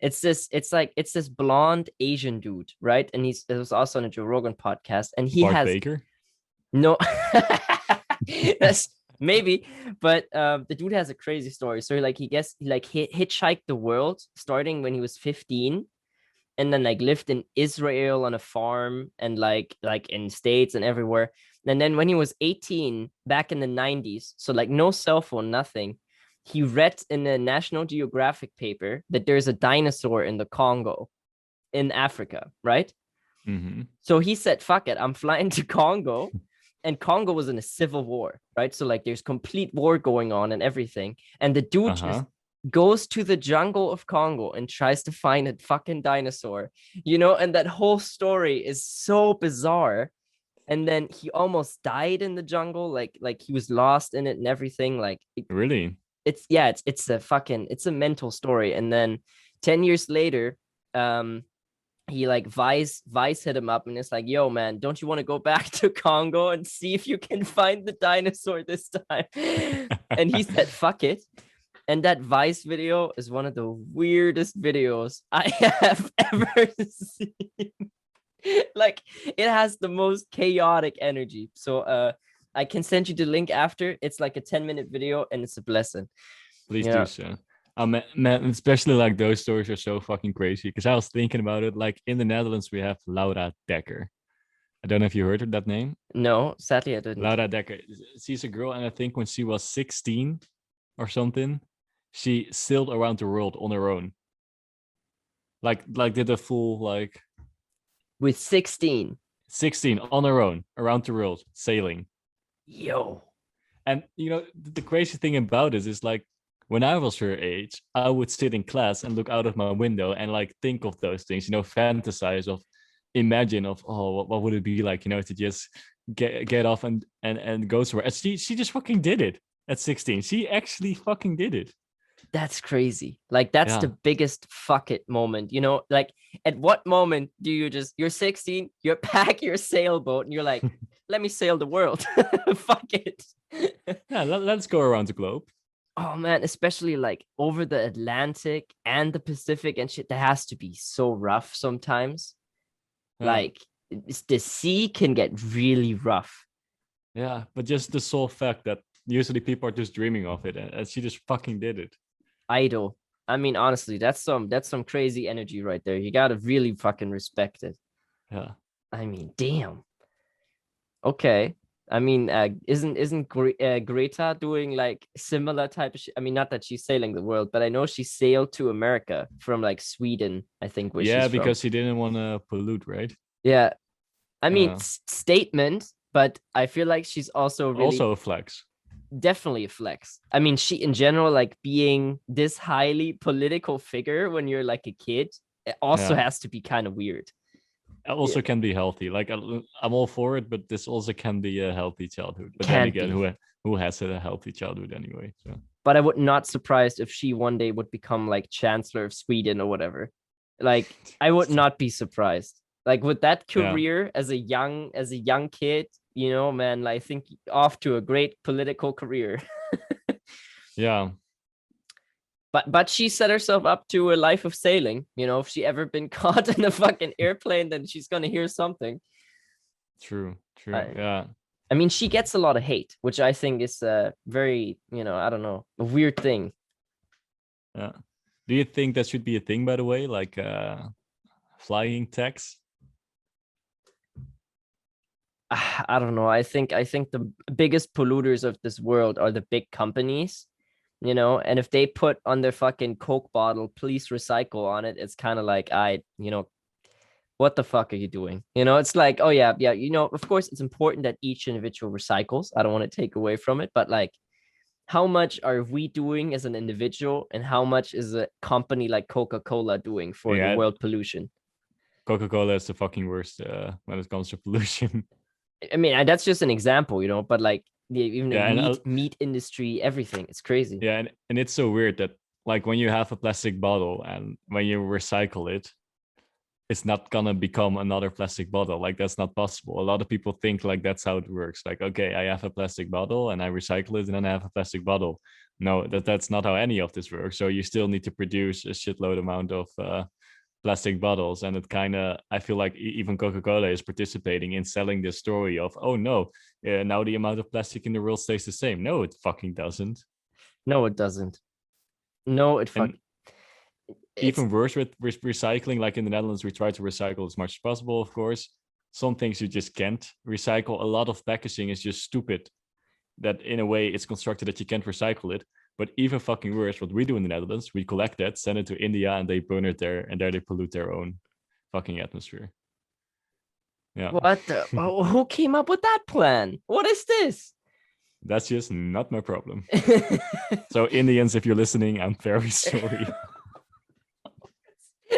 It's this blonde Asian dude, right? And it was also on a Joe Rogan podcast, and he Bart has Baker? no. That's maybe, but the dude has a crazy story. So he hitchhiked the world starting when he was 15, and then like lived in Israel on a farm and like in states and everywhere. And then when he was 18 back in the 90s, so like no cell phone, nothing, he read in a National Geographic paper that there's a dinosaur in the Congo in Africa, right? Mm-hmm. So he said, fuck it, I'm flying to Congo. And Congo was in a civil war, right? So like there's complete war going on and everything. And the dude just Uh-huh. goes to the jungle of Congo and tries to find a fucking dinosaur, you know, and that whole story is so bizarre. And then he almost died in the jungle, like he was lost in it and everything. Like Really? it's a mental story. And then 10 years later, he like Vice hit him up and it's like, yo man, don't you want to go back to Congo and see if you can find the dinosaur this time? And he said, fuck it. And that Vice video is one of the weirdest videos I have ever seen. Like it has the most chaotic energy. So I can send you the link after. It's like a 10-minute video and it's a blessing. Please You do know, so. Man, especially like those stories are so fucking crazy because I was thinking about it. Like in the Netherlands, we have Laura Dekker. I don't know if you heard of that name. no, sadly I didn't. Laura Dekker. She's a girl, and I think when she was 16 or something, she sailed around the world on her own. Like did a full like With 16. 16 on her own around the world sailing. Yo. And you know the crazy thing about this is like when I was her age, I would sit in class and look out of my window and like think of those things, you know, fantasize of, imagine of, oh, what would it be like, you know, to just get off and go somewhere. And she just fucking did it at 16. She actually fucking did it. That's crazy. Like that's Yeah. the biggest fuck it moment, you know? Like at what moment do you're 16, you pack your sailboat and you're like, let me sail the world. Fuck it. Yeah, let's go around the globe. Oh man, especially like over the Atlantic and the Pacific and shit, that has to be so rough sometimes. Yeah. Like the sea can get really rough. Yeah, but just the sole fact that usually people are just dreaming of it, and she just fucking did it. Idle. I mean, honestly, that's some crazy energy right there. You gotta really fucking respect it. Yeah. I mean, damn. Okay. I mean, isn't Greta doing like similar type of shit? I mean, not that she's sailing the world, but I know she sailed to America from like Sweden, I think, where Yeah, she's from. because she didn't want to pollute, right? Yeah. I mean, Yeah. statement, but I feel like she's also really Also a flex. definitely a flex. I mean, she in general, like being this highly political figure when you're like a kid, it also Yeah. has to be kind of weird. Also can be healthy. Like I'm all for it, but this also can be a healthy childhood. But then Can't again, be. who has a healthy childhood anyway? So But I would not surprised if she one day would become like Chancellor of Sweden or whatever. Like I would not be surprised. Like with that yeah. career as a young kid, you know, man, like, I think off to a great political career. Yeah. But she set herself up to a life of sailing. You know, if she ever been caught in a fucking airplane, then she's gonna hear something. True. I, Yeah. I mean, she gets a lot of hate, which I think is a very, you know, I don't know, a weird thing. Yeah. Do you think that should be a thing, by the way? Like flying tax? I don't know. I think the biggest polluters of this world are the big companies, you know, and if they put on their fucking Coke bottle, please recycle on it, it's kind of like, you know, what the fuck are you doing? You know, it's like, oh yeah, you know, of course it's important that each individual recycles. I don't want to take away from it, but like, how much are we doing as an individual and how much is a company like Coca-Cola doing for the Yeah. world pollution? Coca-Cola is the fucking worst when it comes to pollution. I mean, that's just an example, you know, but like even the Yeah, and meat industry, everything, it's crazy. yeah, and it's so weird that like when you have a plastic bottle and when you recycle it, it's not gonna become another plastic bottle. Like that's not possible. A lot of people think like that's how it works. Like, okay, I have a plastic bottle and I recycle it and then I have a plastic bottle. No, that's not how any of this works. So you still need to produce a shitload amount of plastic bottles, and it kind of, I feel like even Coca-Cola is participating in selling this story of, oh no, now the amount of plastic in the world stays the same. No, it fucking doesn't. No, it doesn't. No, it fuck. And It's even worse with recycling, like in the Netherlands, we try to recycle as much as possible, of course. Some things you just can't recycle. A lot of packaging is just stupid, that in a way it's constructed that you can't recycle it. But even fucking worse, what we do in the Netherlands, we collect that, send it to India, and they burn it there, and there they pollute their own fucking atmosphere. Yeah. What the? Who came up with that plan? What is this? That's just not my problem. So Indians, if you're listening, I'm very sorry.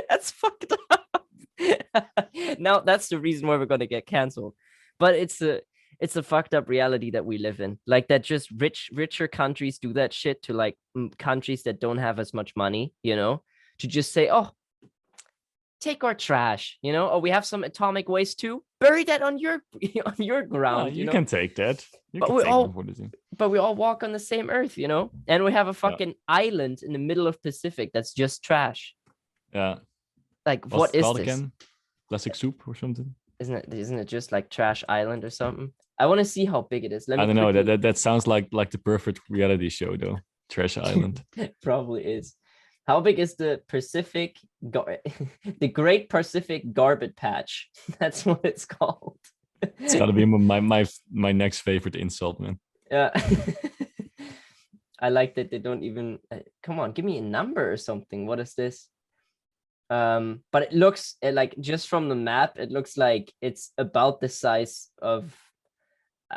That's fucked up. Now that's the reason why we're gonna get canceled. But it's a fucked up reality that we live in. Like that just richer countries do that shit to like countries that don't have as much money, you know, to just say, oh, take our trash, you know, or we have some atomic waste too. Bury that on your on your ground, you You know. can take that. You But can we take all one for the team. but we all walk on the same earth, you know, and we have a Yeah. fucking island in the middle of Pacific that's just trash. Yeah. Like, What's what it is called this? again? Plastic soup or something? Isn't it just like Trash Island or something? I want to see how big it is. Let me I don't know. quickly... That sounds like the perfect reality show though. Trash Island. Probably is. How big is the the Great Pacific Garbage Patch? That's what it's called. It's gotta be my next favorite insult, man. Yeah. I like that they don't even come on, give me a number or something. What is this? But it looks like, just from the map, it looks like it's about the size of,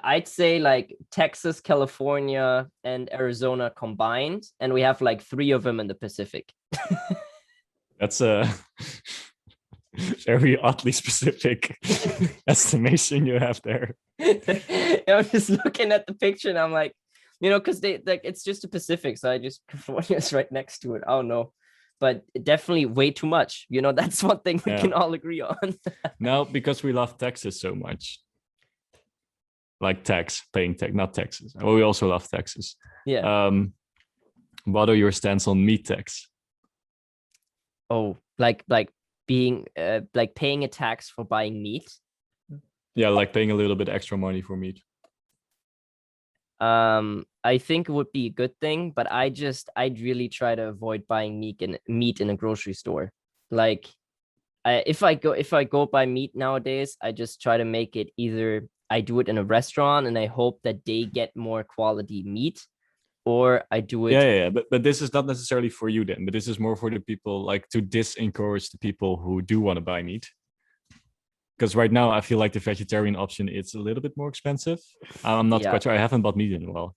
I'd say, like Texas, California, and Arizona combined, and we have like 3 of them in the Pacific. That's a very oddly specific estimation you have there. I'm just looking at the picture and I'm like, you know, because they like, it's just the Pacific, so I just California's right next to it. I don't know, but definitely way too much. You know, that's one thing we can all agree on. No, because we love Texas so much. Like paying tax, not taxes. Well, we also love taxes. Yeah. What are your stance on meat tax? Oh, like being like paying a tax for buying meat. Yeah, like paying a little bit extra money for meat. I think it would be a good thing, but I'd really try to avoid buying meat in a grocery store. Like, if I go buy meat nowadays, I just try to make it, either I do it in a restaurant and I hope that they get more quality meat, or I do it. Yeah. But this is not necessarily for you then, but this is more for the people, like to disencourage the people who do want to buy meat. Because right now I feel like the vegetarian option is a little bit more expensive. I'm not quite sure. I haven't bought meat in a while.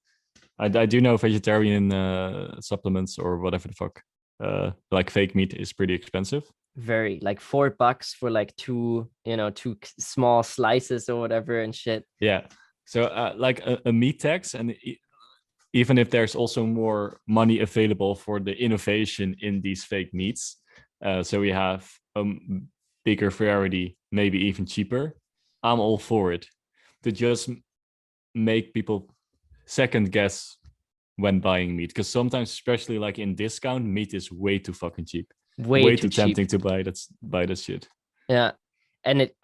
I do know vegetarian supplements or whatever the fuck, like fake meat, is pretty expensive. Very, like $4 for like two small slices or whatever and shit. Yeah. So like a meat tax, and even if there's also more money available for the innovation in these fake meats, so we have a bigger variety, maybe even cheaper, I'm all for it. To just make people second guess when buying meat, because sometimes, especially like in discount, meat is way too fucking cheap. Way too tempting to buy that shit. Yeah. And it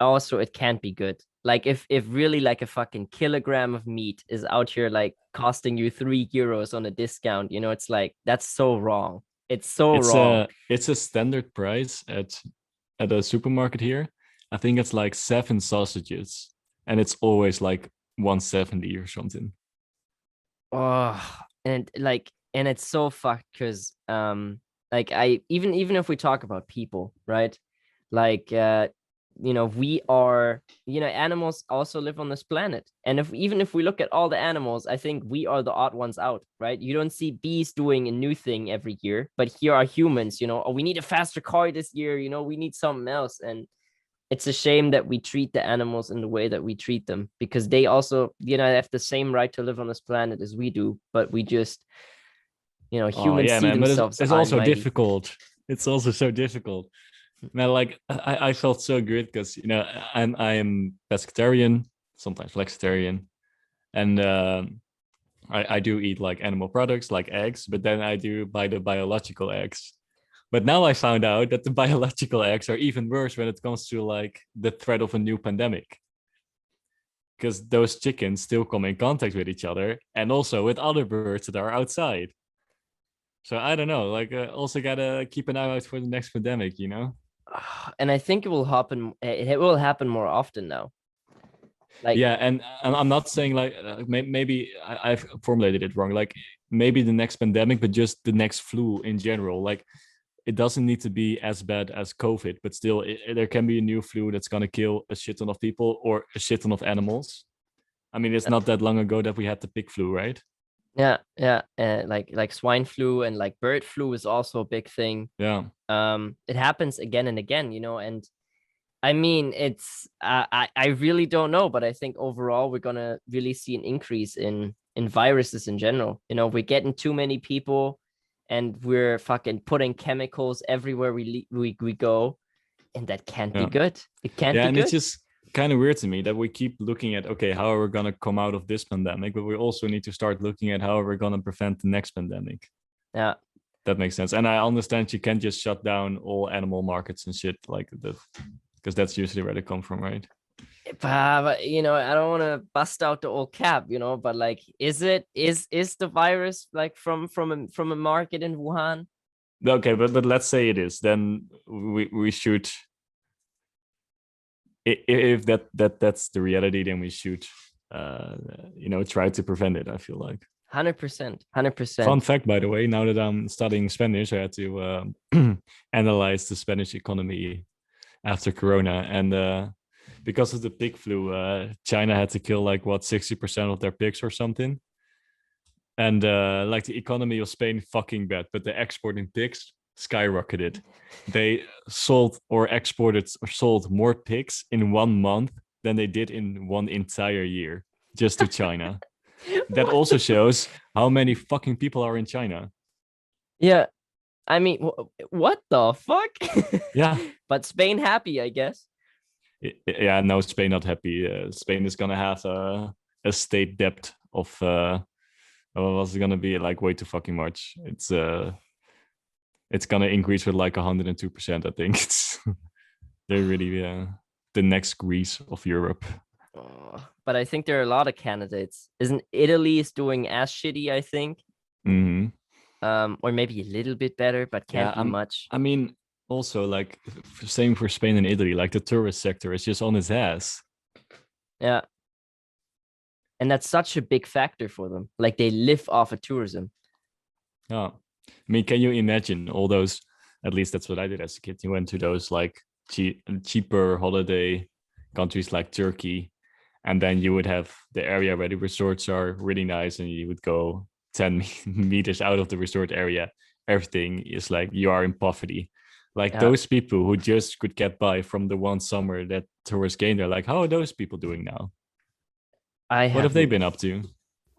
can't be good. Like, if really like a fucking kilogram of meat is out here like costing you €3 on a discount, you know, it's like, that's so wrong. It's wrong. It's a standard price at a supermarket here. I think it's like 7 sausages, and it's always like 170 or something. Oh, and it's so fucked, because like, I even if we talk about people, right? Like, we are, animals also live on this planet, and if we look at all the animals, I think we are the odd ones out, right? You don't see bees doing a new thing every year, but here are humans, oh, we need a faster car this year, we need something else. And it's a shame that we treat the animals in the way that we treat them, because they also, have the same right to live on this planet as we do, but we just, humans see themselves. But it's also difficult. It's also so difficult. Man, like I felt so good because I am pescatarian, sometimes flexitarian, and I do eat like animal products like eggs, but then I do buy the biological eggs. But now I found out that the biological eggs are even worse when it comes to like the threat of a new pandemic, because those chickens still come in contact with each other and also with other birds that are outside. So I don't know, like also gotta keep an eye out for the next pandemic, And I think it will happen. It will happen more often now. Like, yeah, and I'm not saying like maybe I've formulated it wrong. Like maybe the next pandemic, but just the next flu in general. Like it doesn't need to be as bad as COVID, but still, there can be a new flu that's gonna kill a shit ton of people or a shit ton of animals. I mean, it's not that long ago that we had the pig flu, right? Yeah, like swine flu and like bird flu is also a big thing. Yeah. It happens again and again, and I mean, it's I really don't know, but I think overall we're gonna really see an increase in viruses in general. We're getting too many people, and we're fucking putting chemicals everywhere we go, and that can't be good. It can't be and good. it's just kind of weird to me that we keep looking at, okay, how are we gonna come out of this pandemic, but we also need to start looking at how we're gonna prevent the next pandemic. Yeah, that makes sense. And I understand you can't just shut down all animal markets and shit like that, because that's usually where they come from, right? but I don't want to bust out the old cap, but like, is the virus like from a market in Wuhan? Okay, but let's say it is, then we should, if that's the reality, then we should try to prevent it, I feel like. 100%, 100%. Fun fact, by the way, now that I'm studying Spanish, I had to analyze the Spanish economy after Corona, and because of the pig flu, China had to kill like 60% of their pigs or something, and like the economy of Spain fucking bad, but the exporting pigs skyrocketed. They sold or exported or sold more pigs in 1 month than they did in one entire year just to China. That also shows how many fucking people are in China. Yeah, I mean, what the fuck? Yeah. But Spain happy, I guess. Yeah, no, Spain not happy. Spain is gonna have a state debt of what's it gonna be, like way too fucking much. It's gonna increase with like 102%. I think they're really the next Greece of Europe. But I think there are a lot of candidates. Isn't Italy is doing as shitty, I think. Mm-hmm. Or maybe a little bit better, but can't be much. I mean, also like same for Spain and Italy, like the tourist sector is just on its ass. Yeah. And that's such a big factor for them. Like they live off of tourism. Yeah. I mean, can you imagine all those, at least that's what I did as a kid. You went to those like cheaper holiday countries like Turkey, and then you would have the area where the resorts are really nice, and you would go 10 meters out of the resort area. Everything is like you are in poverty. Like those people who just could get by from the one summer that tourists gained, they're like, how are those people doing now? What have they been up to?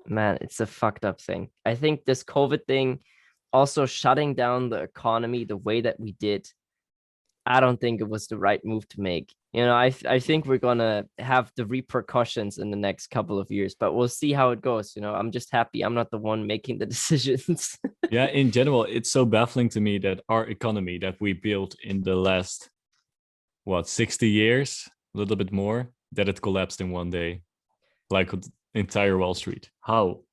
Man, it's a fucked up thing. I think this COVID thing also shutting down the economy the way that we did, I don't think it was the right move to make. I think we're gonna have the repercussions in the next couple of years, but we'll see how it goes. I'm just happy I'm not the one making the decisions. Yeah, in general, it's so baffling to me that our economy that we built in the last 60 years, a little bit more, that it collapsed in one day, like entire Wall Street. How?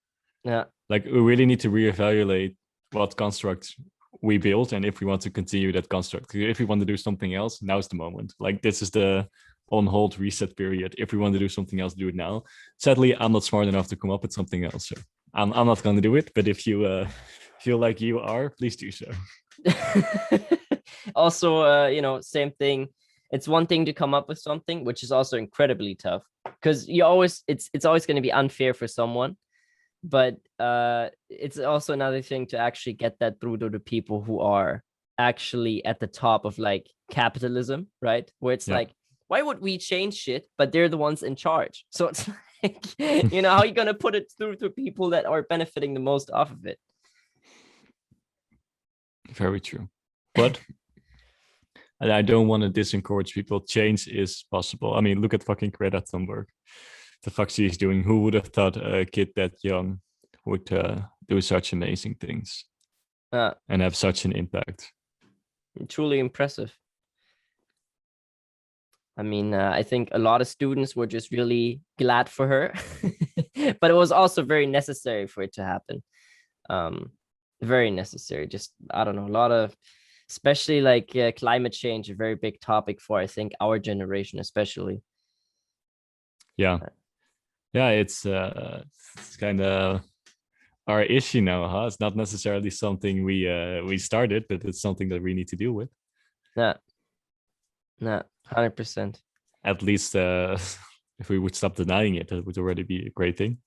Yeah. Like we really need to reevaluate what construct we built, and if we want to continue that construct. If we want to do something else, now's the moment. Like this is the on hold reset period. If we want to do something else, do it now. Sadly, I'm not smart enough to come up with something else, so I'm not going to do it. But if you feel like you are, please do so. Also, same thing. It's one thing to come up with something, which is also incredibly tough, because it's always going to be unfair for someone. But it's also another thing to actually get that through to the people who are actually at the top of like capitalism, right? Where it's like, why would we change shit? But they're the ones in charge. So it's like, how are you going to put it through to people that are benefiting the most off of it? Very true. But I don't want to disencourage people. Change is possible. I mean, look at fucking Greta Thunberg. The fuck she's doing. Who would have thought a kid that young would do such amazing things and have such an impact? Truly impressive. I mean, I think a lot of students were just really glad for her, but it was also very necessary for it to happen. Very necessary. Just, I don't know, a lot of, especially like climate change, a very big topic for, I think, our generation, especially. Yeah. Yeah, it's kind of our issue now, huh? It's not necessarily something we started, but it's something that we need to deal with. Yeah, yeah, 100%. At least if we would stop denying it, that would already be a great thing.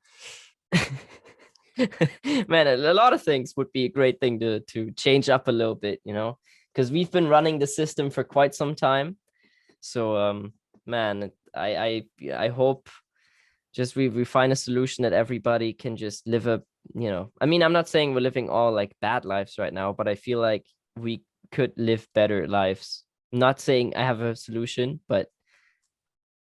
Man, a lot of things would be a great thing to change up a little bit, because we've been running the system for quite some time. So man, I hope just we find a solution that everybody can just live I mean, I'm not saying we're living all like bad lives right now, but I feel like we could live better lives. I'm not saying I have a solution, but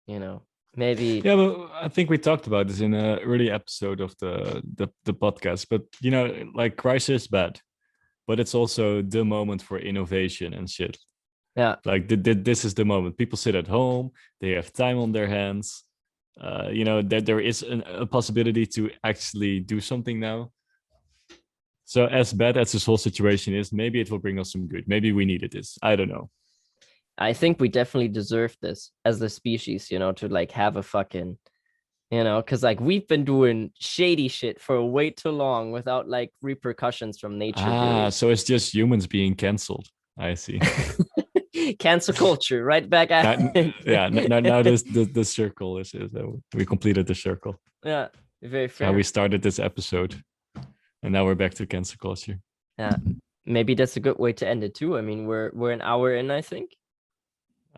maybe. Yeah, but I think we talked about this in an early episode of the podcast. But like crisis is bad, but it's also the moment for innovation and shit. Yeah, Like this is the moment. People sit at home, they have time on their hands. That there is a possibility to actually do something now. So as bad as this whole situation is, maybe it will bring us some good. Maybe we needed this. I don't know. I think we definitely deserve this as the species, to like have a fucking, because like we've been doing shady shit for way too long without like repercussions from nature. Really. So it's just humans being canceled. I see. Cancel culture, right back at now this the circle is we completed the circle. Yeah, very fair. How we started this episode, and now we're back to cancel culture. Yeah, maybe that's a good way to end it too. I mean, we're an hour in, I think.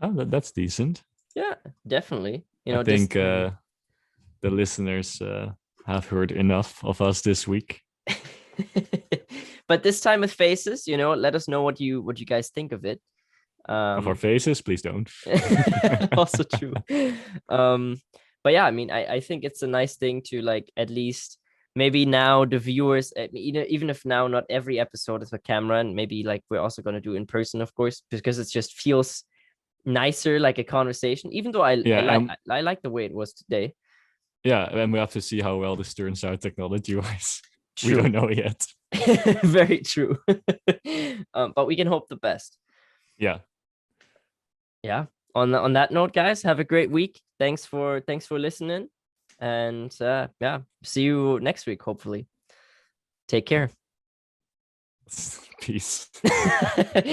Oh, that's decent. Yeah, definitely. I think the listeners have heard enough of us this week. But this time with faces, let us know what you guys think of it. Of our faces, please don't. Also true. But yeah, I mean, I think it's a nice thing to like at least maybe now the viewers, even if now not every episode is a camera, and maybe like we're also going to do in person, of course, because it just feels nicer, like a conversation, even though I like the way it was today. Yeah, and we have to see how well this turns out technology wise. We don't know yet. Very true. But we can hope the best. Yeah. On that note, guys, have a great week. Thanks for listening, and see you next week, hopefully. Take care. Peace.